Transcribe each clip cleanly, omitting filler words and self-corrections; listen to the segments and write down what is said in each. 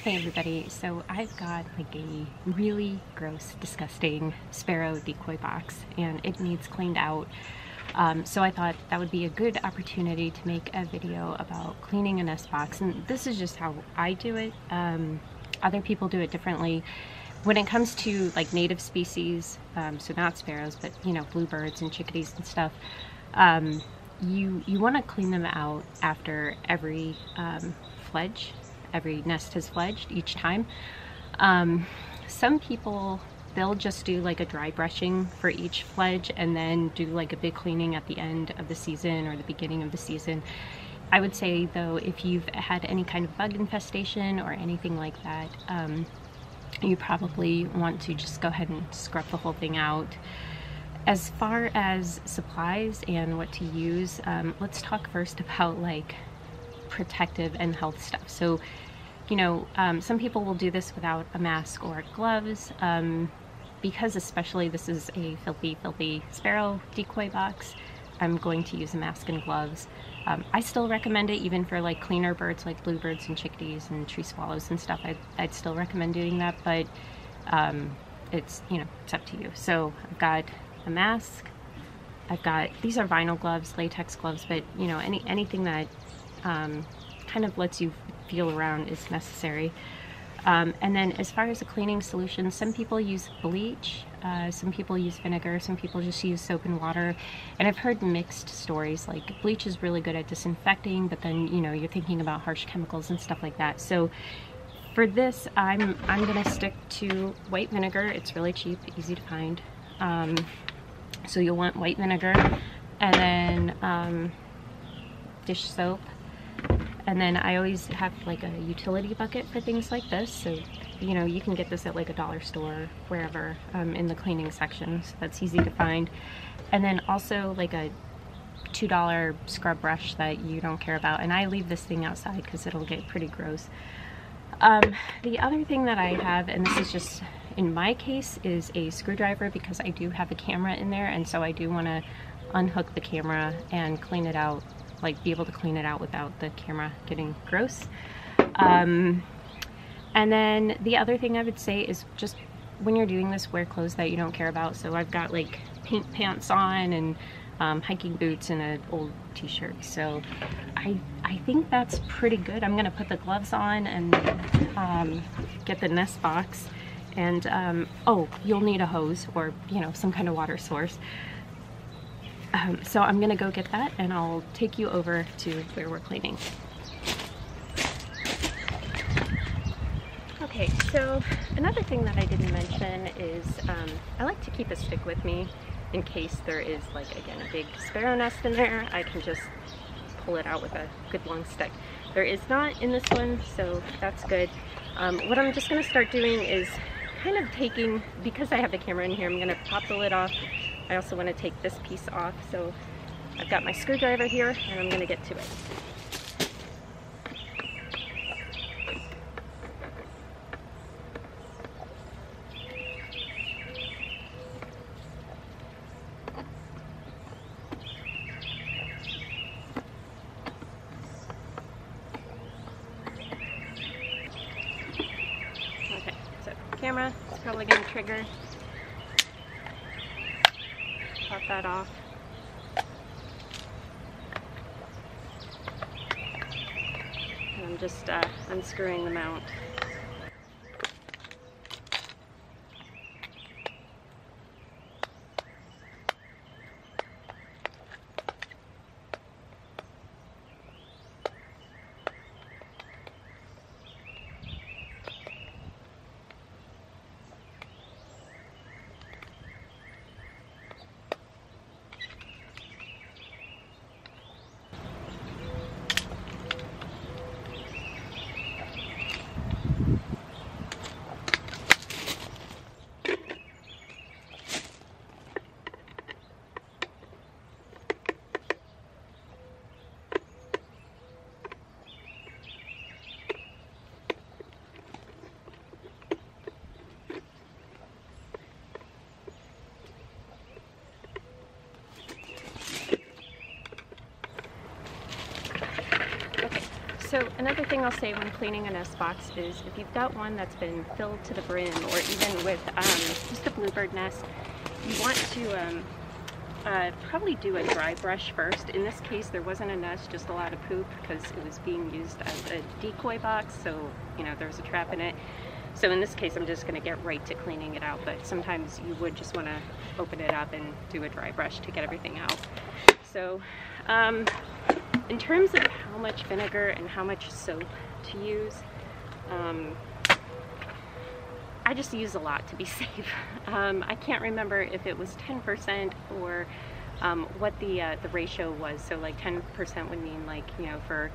Hey everybody, so I've got like a really gross, disgusting sparrow decoy box and it needs cleaned out. So I thought that would be a good opportunity to make a video about cleaning a nest box, and this is just how I do it. Other people do it differently. When it comes to like native species, so not sparrows, but you know, bluebirds and chickadees and stuff, you want to clean them out after every fledge. Every nest has fledged each time. Some people, they'll just do like a dry brushing for each fledge and then do like a big cleaning at the end of the season or the beginning of the season. I would say though, if you've had any kind of bug infestation or anything like that, you probably want to just go ahead and scrub the whole thing out. As far as supplies and what to use, let's talk first about like protective and health stuff. So, you know, some people will do this without a mask or gloves, because especially this is a filthy sparrow decoy box. I'm going to use a mask and gloves. I still recommend it even for like cleaner birds like bluebirds and chickadees and tree swallows and stuff. I'd still recommend doing that, but it's, you know, it's up to you. So I've got a mask, I've got, these are vinyl gloves, latex gloves, but you know, anything that kind of lets you feel around is necessary. And then as far as a cleaning solution, some people use bleach, some people use vinegar, some people just use soap and water. And I've heard mixed stories, like bleach is really good at disinfecting, but then, you know, you're thinking about harsh chemicals and stuff like that. So for this, I'm gonna stick to white vinegar. It's really cheap, easy to find. So you'll want white vinegar, and then dish soap. And then I always have like a utility bucket for things like this. So, you know, you can get this at like a dollar store, wherever, in the cleaning section. So that's easy to find. And then also like a $2 scrub brush that you don't care about. And I leave this thing outside because it'll get pretty gross. The other thing that I have, and this is just in my case, is a screwdriver, because I do have a camera in there. And so I do want to unhook the camera and clean it out, like be able to clean it out without the camera getting gross. And then the other thing I would say is just when you're doing this, wear clothes that you don't care about. So I've got like paint pants on and hiking boots and an old t-shirt. So I think that's pretty good. I'm gonna put the gloves on and get the nest box. And oh, you'll need a hose or, you know, some kind of water source. So I'm gonna go get that and I'll take you over to where we're cleaning. Okay, so another thing that I didn't mention is I like to keep a stick with me in case there is, like, again, a big sparrow nest in there. I can just pull it out with a good long stick. There is not in this one, so that's good. What I'm just gonna start doing is kind of taking, because I have the camera in here, I'm gonna pop the lid off. I also want to take this piece off, so I've got my screwdriver here and I'm going to get to it. Okay, so camera is probably going to trigger. Pop that off. And I'm just unscrewing the mount. So another thing I'll say when cleaning a nest box is if you've got one that's been filled to the brim, or even with just a bluebird nest, you want to probably do a dry brush first. In this case, there wasn't a nest, just a lot of poop, because it was being used as a decoy box, so you know, there's a trap in it. So in this case, I'm just going to get right to cleaning it out, but sometimes you would just want to open it up and do a dry brush to get everything out. So in terms of how much vinegar and how much soap to use, I just use a lot to be safe. I can't remember if it was 10% or what the ratio was. So like 10% would mean, like, you know, for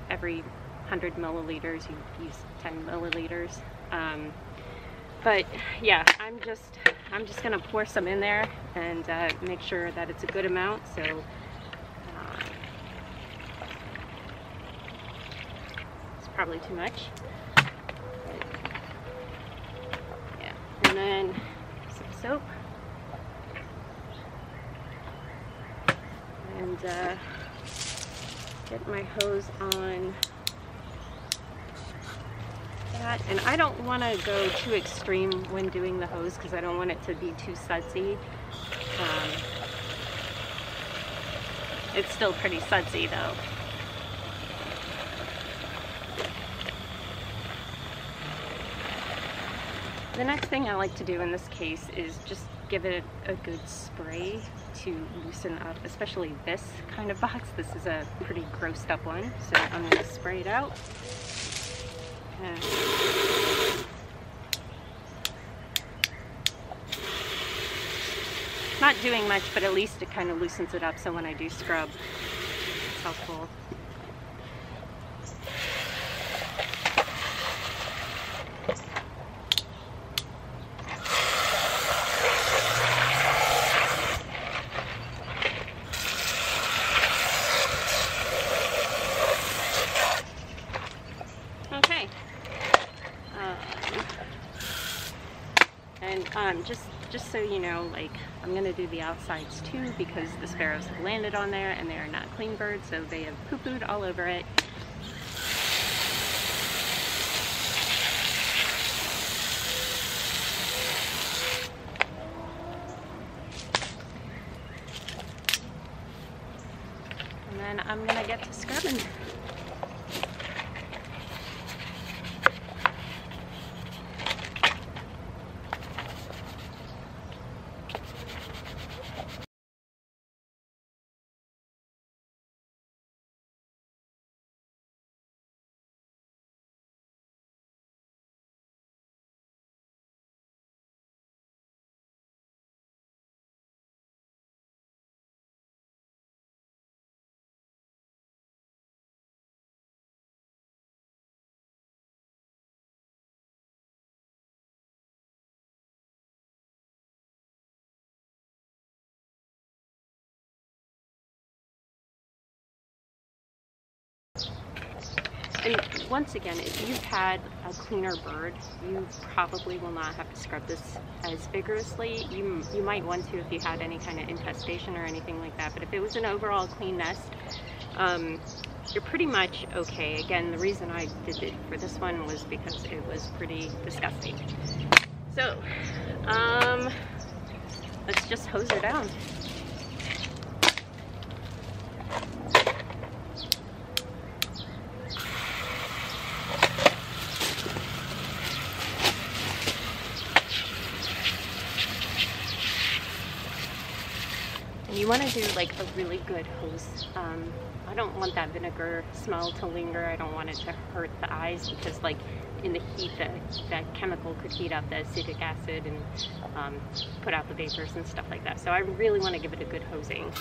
every 100 milliliters you use 10 milliliters. But yeah, I'm just gonna pour some in there and make sure that it's a good amount. So it's probably too much. Yeah, and then some soap and get my hose on that. And I don't want to go too extreme when doing the hose because I don't want it to be too sudsy. It's still pretty sudsy though. The next thing I like to do in this case is just give it a good spray to loosen up, especially this kind of box. This is a pretty grossed up one, so I'm going to spray it out. Not doing much, but at least it kind of loosens it up, so when I do scrub, it's helpful. Okay. And just so you know, like, I'm gonna do the outsides too because the sparrows have landed on there and they are not clean birds, so they have poo-pooed all over it. And then I'm gonna get to scrubbing. And once again, if you've had a cleaner bird, you probably will not have to scrub this as vigorously. You might want to if you had any kind of infestation or anything like that, but if it was an overall clean nest, you're pretty much okay. Again, the reason I did it for this one was because it was pretty disgusting. So, let's just hose her down. You want to do like a really good hose. I don't want that vinegar smell to linger. I don't want it to hurt the eyes because, like, in the heat, that chemical could heat up the acetic acid and put out the vapors and stuff like that. So I really want to give it a good hosing.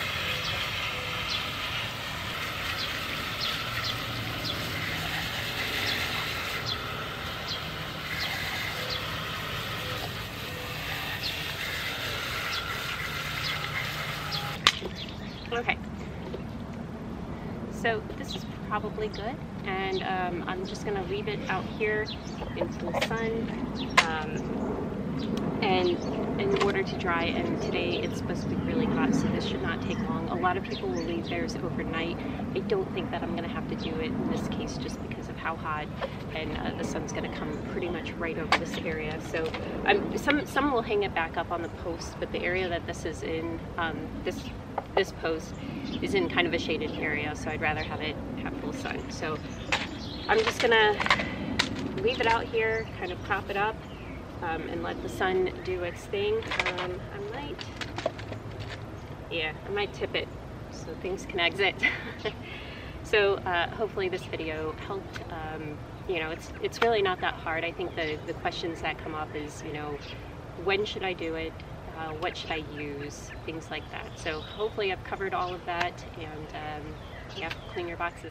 Okay, so this is probably good, and I'm just going to leave it out here in full sun. and in order to dry, and today it's supposed to be really hot, so this should not take long. A lot of people will leave theirs overnight. I don't think that I'm going to have to do it in this case just because of how hot, and the sun's going to come pretty much right over this area. So some will hang it back up on the post, but the area that this is in, this post is in kind of a shaded area, so I'd rather have it have full sun. So I'm just going to leave it out here, kind of prop it up, and let the sun do its thing. I might tip it so things can exit. So hopefully this video helped. You know, it's really not that hard. I think the questions that come up is, you know, when should I do it? What should I use? Things like that. So hopefully I've covered all of that, and yeah, clean your boxes.